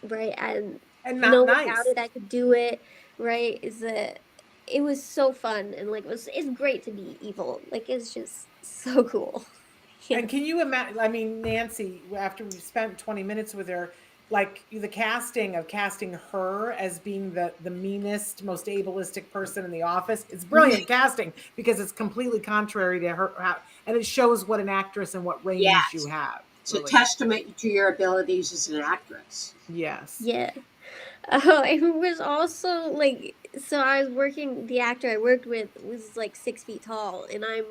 right, and And no not one nice. doubted I could do it, right? It was so fun, and like it's great to be evil. Like it's just so cool. Yeah. And can you imagine? I mean, Nancy, after we spent 20 minutes with her, like the casting of casting her as being the meanest, most ableistic person in the office, it's brilliant casting because it's completely contrary to her, and it shows what an actress and what range you Yes. have. It's Really. a testament to your abilities as an actress. Yes. Yeah. Oh, it was also like, so I was working, the actor I worked with was like 6 feet tall, and I'm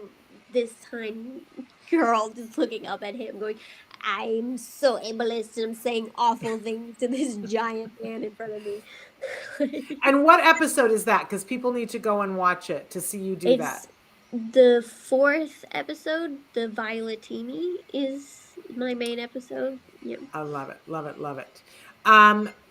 this tiny girl just looking up at him, going, I'm so ableist, and I'm saying awful things to this giant man in front of me. And what episode is that? Because people need to go and watch it to see you do that. It's the fourth episode. The Violetini is my main episode. Yeah. I love it, love it, love it.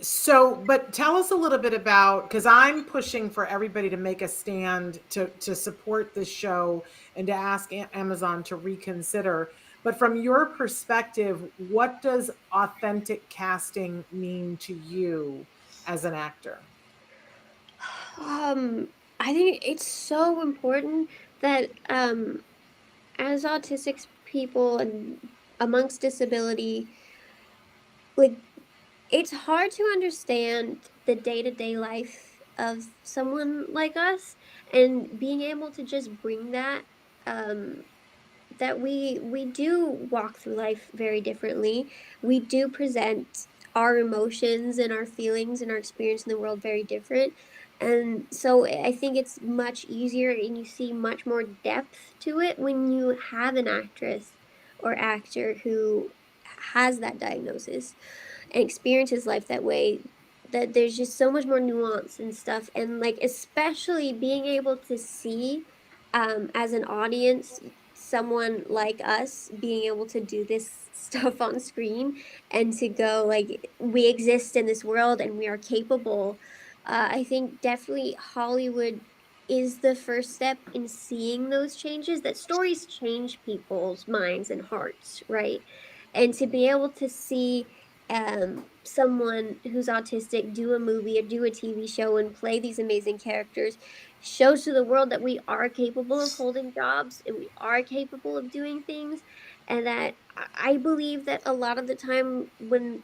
So, but tell us a little bit about, because I'm pushing for everybody to make a stand to support this show and to ask Amazon to reconsider. But from your perspective, what does authentic casting mean to you as an actor? I think it's so important that as autistic people and amongst disability, like it's hard to understand the day-to-day life of someone like us, and being able to just bring that, um that we do walk through life very differently. We do present our emotions and our feelings and our experience in the world very different. And so I think it's much easier, and you see much more depth to it when you have an actress or actor who has that diagnosis and experiences life that way. that there's just so much more nuance and stuff, and like especially being able to see as an audience someone like us being able to do this stuff on screen and to go like we exist in this world and we are capable. I think definitely Hollywood is the first step in seeing those changes, that stories change people's minds and hearts, right? And to be able to see someone who's autistic do a movie or do a TV show and play these amazing characters shows to the world that we are capable of holding jobs and we are capable of doing things. And that I believe that a lot of the time when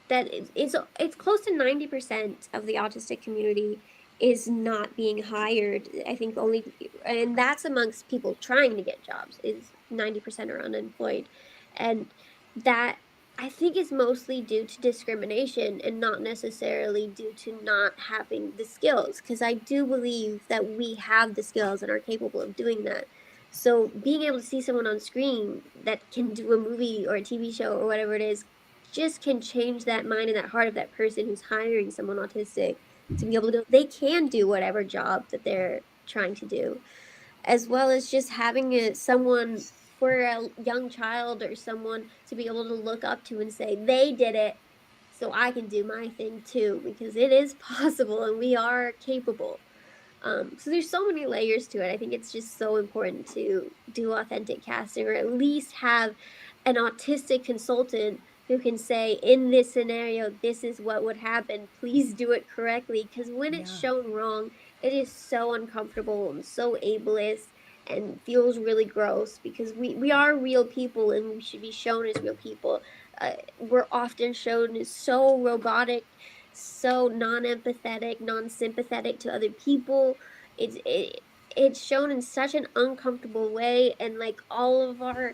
that it's close to 90% of the autistic community is not being hired. I think only, and that's amongst people trying to get jobs, is 90% are unemployed. And that I think is mostly due to discrimination and not necessarily due to not having the skills, because I do believe that we have the skills and are capable of doing that. So being able to see someone on screen that can do a movie or a TV show or whatever it is just can change that mind and that heart of that person who's hiring someone autistic to be able to, they can do whatever job that they're trying to do, as well as just having someone for a young child or someone to be able to look up to and say they did it, so I can do my thing too, because it is possible and we are capable. So there's so many layers to it. I think it's just so important to do authentic casting, or at least have an autistic consultant who can say, in this scenario, this is what would happen. Please do it correctly. Because when it's Yeah. shown wrong, it is so uncomfortable and so ableist and feels really gross, because we are real people and we should be shown as real people. We're often shown as so robotic, so non-empathetic, non-sympathetic to other people. It's shown in such an uncomfortable way, and like all of our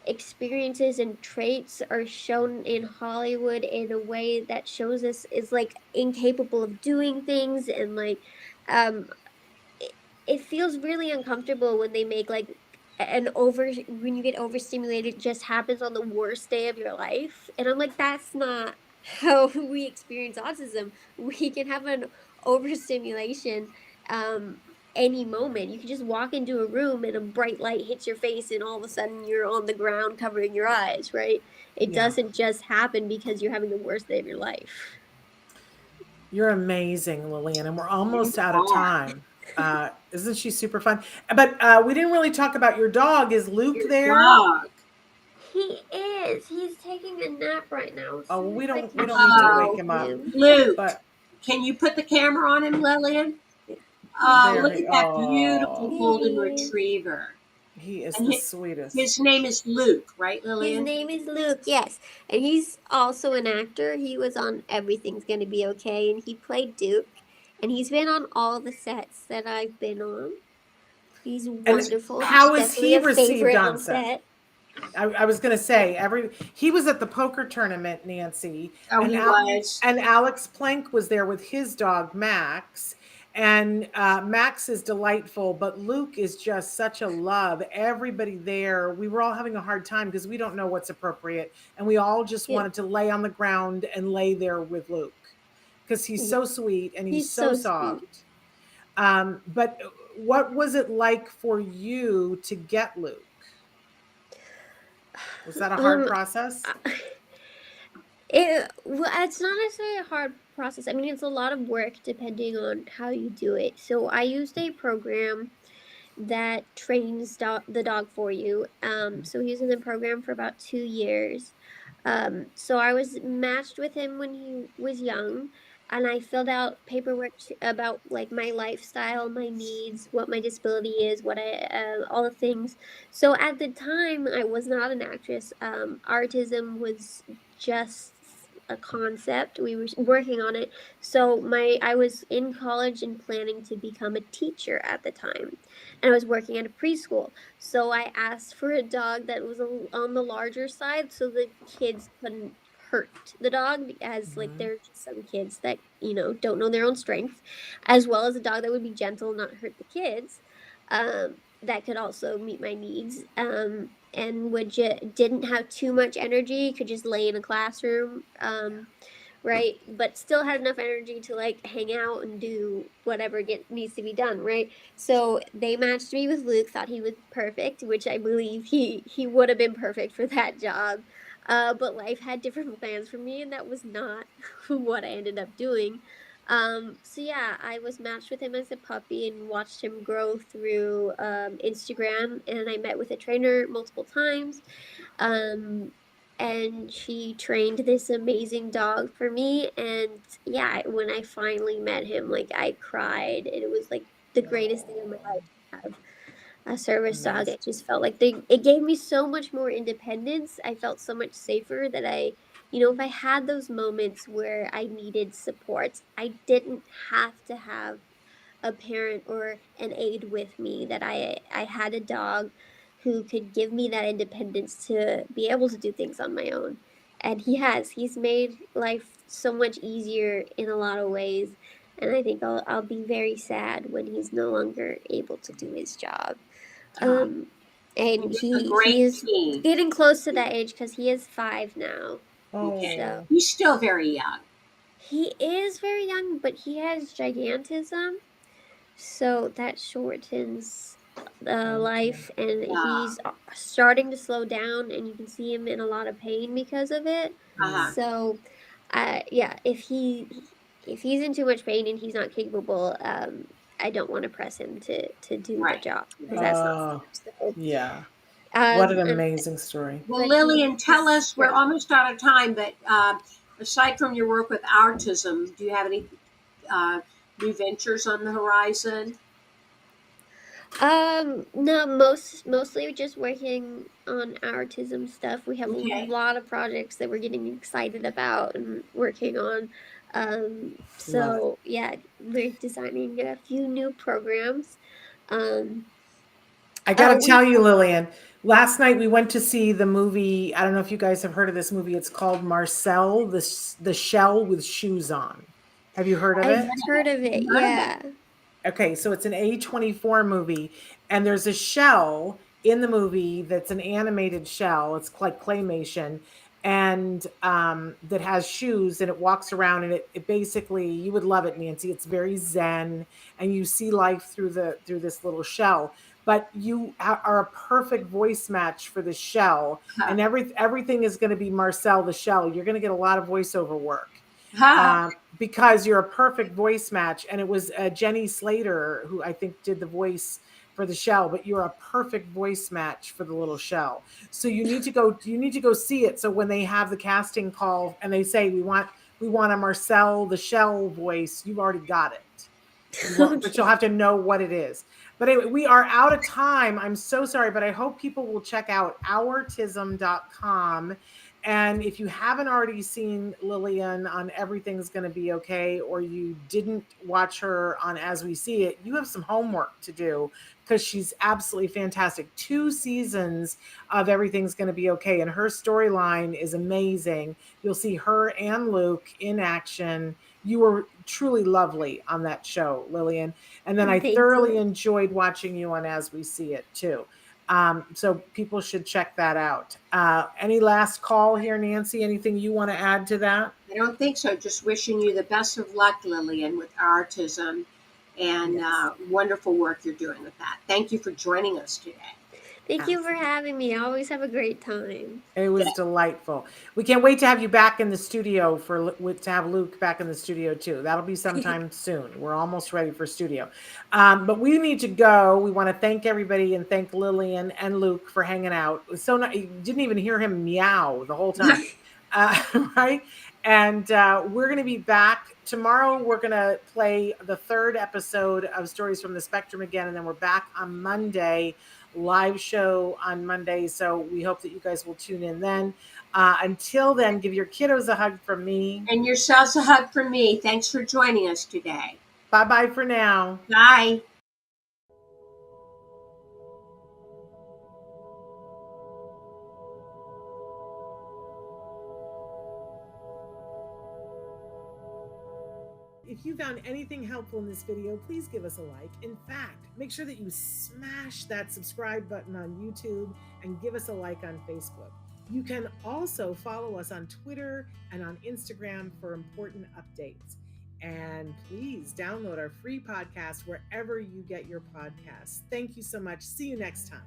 experiences and traits are shown in Hollywood in a way that shows us is like incapable of doing things, and like um it feels really uncomfortable when they make like an over when you get overstimulated, it just happens on the worst day of your life, and I'm like, that's not how we experience autism. We can have an overstimulation um any moment. You can just walk into a room and a bright light hits your face and all of a sudden you're on the ground covering your eyes, right? It Yeah. doesn't just happen because you're having the worst day of your life. You're amazing, Lillian, and we're You almost out of are. time. Isn't she super fun? But we didn't really talk about your dog. Is Luke Your there? dog. He is. He's taking a nap right now. As Oh, soon as I we can don't need to share wake Oh, with him up. you. Luke. But Can you put the camera on him, Lillian? He's there Look he at that beautiful oh, here golden he is. retriever. he is And the his sweetest. name is Luke, right, His Lillian? name is Luke, yes. And he's also an actor. He was on Everything's Gonna Be Okay, and he played Duke. And he's been on all the sets that I've been on. He's And wonderful. He's how is definitely he a received favorite on on set? set. I was going to say he was at the poker tournament, Nancy, Oh, and he was. Alex Plank was there with his dog Max, and Max is delightful, but Luke is just such a love. Everybody there, we were all having a hard time because we don't know what's appropriate, and we all just Yeah, wanted to lay on the ground and lay there with Luke because he's yeah. so sweet and he's He's so so sweet. soft. But what was it like for you to get Luke? Was that a hard Um, process? it's not necessarily a hard process. I mean, it's a lot of work depending on how you do it. So I used a program that trains the dog for you. So he was in the program for about 2 years. So I was matched with him when he was young, and I filled out paperwork about like my lifestyle, my needs, what my disability is, what all the things. So at the time, I was not an actress. Artism was just a concept. We were working on it. So I was in college and planning to become a teacher at the time, and I was working at a preschool. So I asked for a dog that was on the larger side so the kids couldn't hurt the dog, as like Mhm. there are just some kids that don't know their own strength, as well as a dog that would be gentle, not hurt the kids, that could also meet my needs, and didn't have too much energy, could just lay in a classroom, right? But still had enough energy to like hang out and do whatever needs to be done, right? So they matched me with Luke, thought he was perfect, which I believe he would have been perfect for that job. But life had different plans for me, and that was not what I ended up doing. So yeah, I was matched with him as a puppy and watched him grow through Instagram, and I met with a trainer multiple times. Um, and she trained this amazing dog for me, and yeah, when I finally met him, like I cried. It was like the greatest thing in my life to have a service dog. Amazing. It just felt like it gave me so much more independence. I felt so much safer that if I had those moments where I needed support, I didn't have to have a parent or an aide with me, that I had a dog who could give me that independence to be able to do things on my own. And he's made life so much easier in a lot of ways, and I think I'll be very sad when he's no longer able to do his job. Oh, um and a he great is team. getting close to that age because he is 5 now. Okay. So Oh, He's still very young. he is very young, but he has gigantism, so that shortens the okay. life, and Yeah. he's starting to slow down, and you can see him in a lot of pain because of it. Mm. Uh-huh. So yeah, if he's in too much pain and he's not capable, I don't want to press him to do the Right. job, because that's not Oh, fair. So yeah. What an um amazing story. Well, but Lillian, tell he's us, we're great. almost out of time, but aside from your work with Autism, do you have any uh, new ventures on the horizon? No, mostly just working on Artism stuff. We have a Okay. lot of projects that we're getting excited about and working on. Love it. So yeah, we're designing a few new programs. Um, I got to we tell you, Lillian, last night we went to see the movie. I don't know if you guys have heard of this movie. It's called Marcel, the Shell with Shoes On. Have you heard of I've it? None heard of of it. it. None of it. Yeah. Okay, so it's an A24 movie, and there's a shell in the movie that's an animated shell. It's like claymation, and that has shoes, and it walks around, and it basically, you would love it, Nancy. It's very zen, and you see life through this little shell. But you are a perfect voice match for the shell, Huh. and everything is going to be Marcel the shell. You're going to get a lot of voiceover work. Huh. Because you're a perfect voice match. And it was Jenny Slater who I think did the voice for the shell, but you're a perfect voice match for the little shell. So you need to go see it. So when they have the casting call and they say we want a Marcel the shell voice, you've already got it. But you'll Okay. have to know what it is. But anyway, we are out of time. I'm so sorry, but I hope people will check out ourtism.com. And if you haven't already seen Lillian on Everything's Gonna Be Okay, or you didn't watch her on As We See It, you have some homework to do, because she's absolutely fantastic. 2 seasons of Everything's Gonna Be Okay, and her storyline is amazing. You'll see her and Luke in action. You were truly lovely on that show, Lillian. And then I Thank thoroughly you. enjoyed watching you on As We See It too. So people should check that out. Any last call here, Nancy? Anything you want to add to that? I don't think so. Just wishing you the best of luck, Lillian, with Autism, and Yes, wonderful work you're doing with that. Thank you for joining us today. Thank you for absolutely. having me. I always have a great time. It Good. was delightful. We can't wait to have you back in the studio to have Luke back in the studio too. That'll be sometime soon. We're almost ready for studio. But we need to go. We want to thank everybody and thank Lillian and Luke for hanging out. It was so nice. You didn't even hear him meow the whole time. Right? And we're going to be back tomorrow. We're going to play the 3rd episode of Stories from the Spectrum again. And then we're back on Monday, live show on Monday. So we hope that you guys will tune in then. Until then, give your kiddos a hug from me. And yourselves a hug from me. Thanks for joining us today. Bye bye for now. Bye. If you found anything helpful in this video, please give us a like. In fact, make sure that you smash that subscribe button on YouTube and give us a like on Facebook. You can also follow us on Twitter and on Instagram for important updates. And please download our free podcast wherever you get your podcasts. Thank you so much. See you next time.